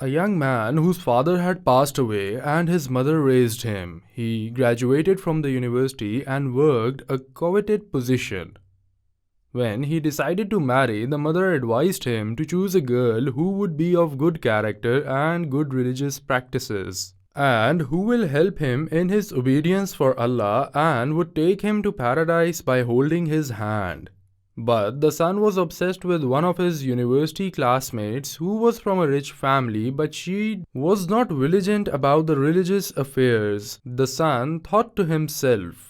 A young man whose father had passed away and his mother raised him. He graduated from the university and worked a coveted position. When he decided to marry, the mother advised him to choose a girl who would be of good character and good religious practices, and who will help him in his obedience for Allah and would take him to paradise by holding his hand. But the son was obsessed with one of his university classmates who was from a rich family, but she was not vigilant about the religious affairs. The son thought to himself,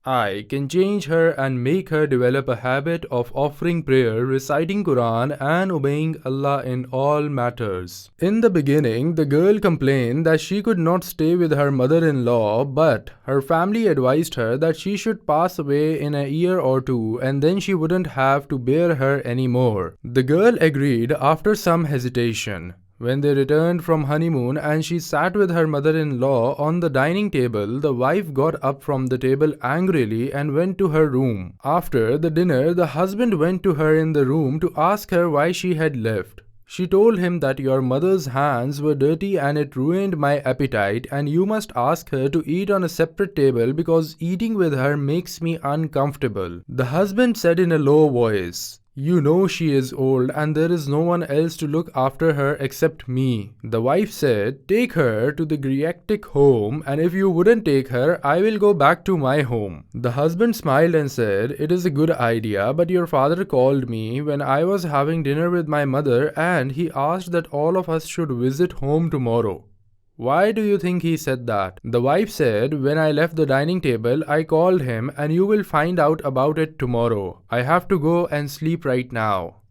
I can change her and make her develop a habit of offering prayer, reciting Quran and obeying Allah in all matters. In the beginning, the girl complained that she could not stay with her mother-in-law, but her family advised her that she should pass away in a year or two and then she wouldn't have to bear her anymore. The girl agreed after some hesitation. When they returned from honeymoon and she sat with her mother-in-law on the dining table, the wife got up from the table angrily and went to her room. After the dinner, the husband went to her in the room to ask her why she had left. She told him that your mother's hands were dirty and it ruined my appetite, and you must ask her to eat on a separate table because eating with her makes me uncomfortable. The husband said in a low voice, you know she is old and there is no one else to look after her except me. The wife said, take her to the geriatric home, and if you wouldn't take her, I will go back to my home. The husband smiled and said, it is a good idea, but your father called me when I was having dinner with my mother and he asked that all of us should visit home tomorrow. Why do you think he said that? The wife said, when I left the dining table, I called him and you will find out about it tomorrow. I have to go and sleep right now.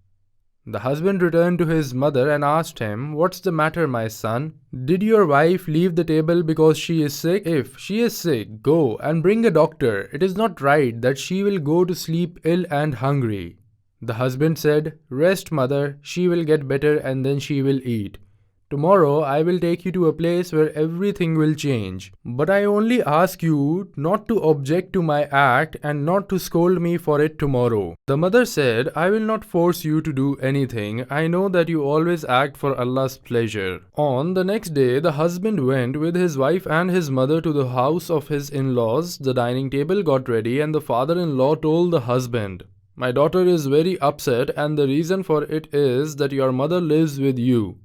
The husband returned to his mother and asked him, what's the matter, my son? Did your wife leave the table because she is sick? If she is sick, go and bring a doctor. It is not right that she will go to sleep ill and hungry. The husband said, rest, mother, she will get better and then she will eat. Tomorrow I will take you to a place where everything will change. But I only ask you not to object to my act and not to scold me for it tomorrow. The mother said, I will not force you to do anything. I know that you always act for Allah's pleasure. On the next day, the husband went with his wife and his mother to the house of his in-laws. The dining table got ready and the father-in-law told the husband, my daughter is very upset and the reason for it is that your mother lives with you.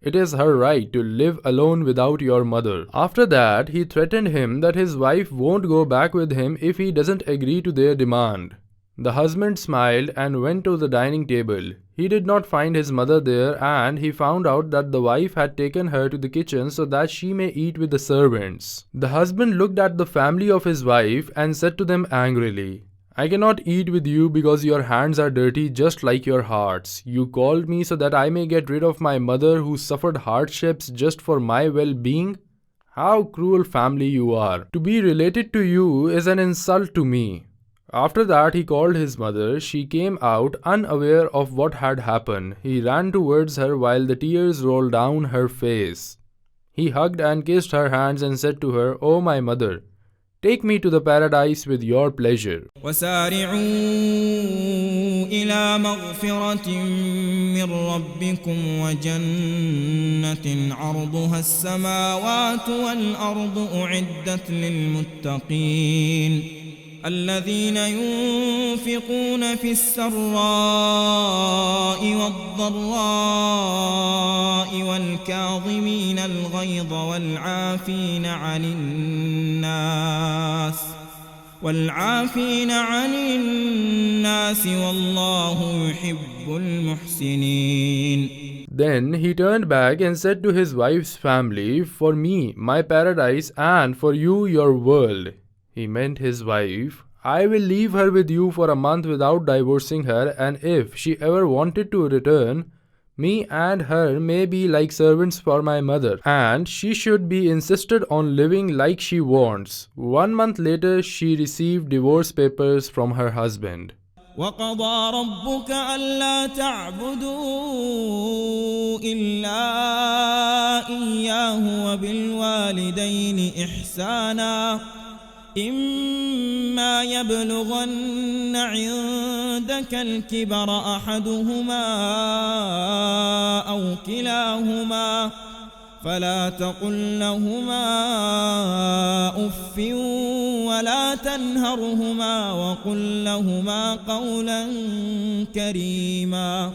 It is her right to live alone without your mother. After that, he threatened him that his wife won't go back with him if he doesn't agree to their demand. The husband smiled and went to the dining table. He did not find his mother there and he found out that the wife had taken her to the kitchen so that she may eat with the servants. The husband looked at the family of his wife and said to them angrily, I cannot eat with you because your hands are dirty just like your hearts. You called me so that I may get rid of my mother who suffered hardships just for my well-being? How cruel family you are. To be related to you is an insult to me. After that, he called his mother. She came out unaware of what had happened. He ran towards her while the tears rolled down her face. He hugged and kissed her hands and said to her, O my mother, take me to the paradise with your pleasure. وَسَارِعُوا إِلَى مَغْفِرَةٍ مِّن رَّبِّكُمْ وَجَنَّةٍ عَرْضُهَا السَّمَاوَاتُ وَالْأَرْضُ أُعِدَّتْ لِلْمُتَّقِينَ الَّذِينَ يُنفِقُونَ فِي السَّرَّاءِ وَالضَّرَّاءِ وَالْكَاظِمِينَ الْغَيْظَ والعافين عن الناس والله يحب المحسنين. Then he turned back and said to his wife's family, for me, my paradise, and for you, your world. He meant his wife. I will leave her with you for a month without divorcing her, and if she ever wanted to return, me and her may be like servants for my mother, and she should be insisted on living like she wants. 1 month later, she received divorce papers from her husband. وَقَضَى رَبُّكَ أَلَّا تَعْبُدُوا إِلَّا إِيَّاهُ وَبِالْوَالِدَيْنِ إِحْسَانًا إما يبلغن عندك الكبر أحدهما أو كلاهما فلا تقل لهما أف ولا تنهرهما وقل لهما قولا كريما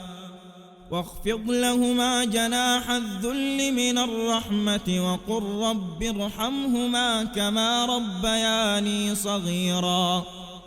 واخفض لهما جناح الذل من الرحمة وقل رب ارحمهما كما ربياني صغيرا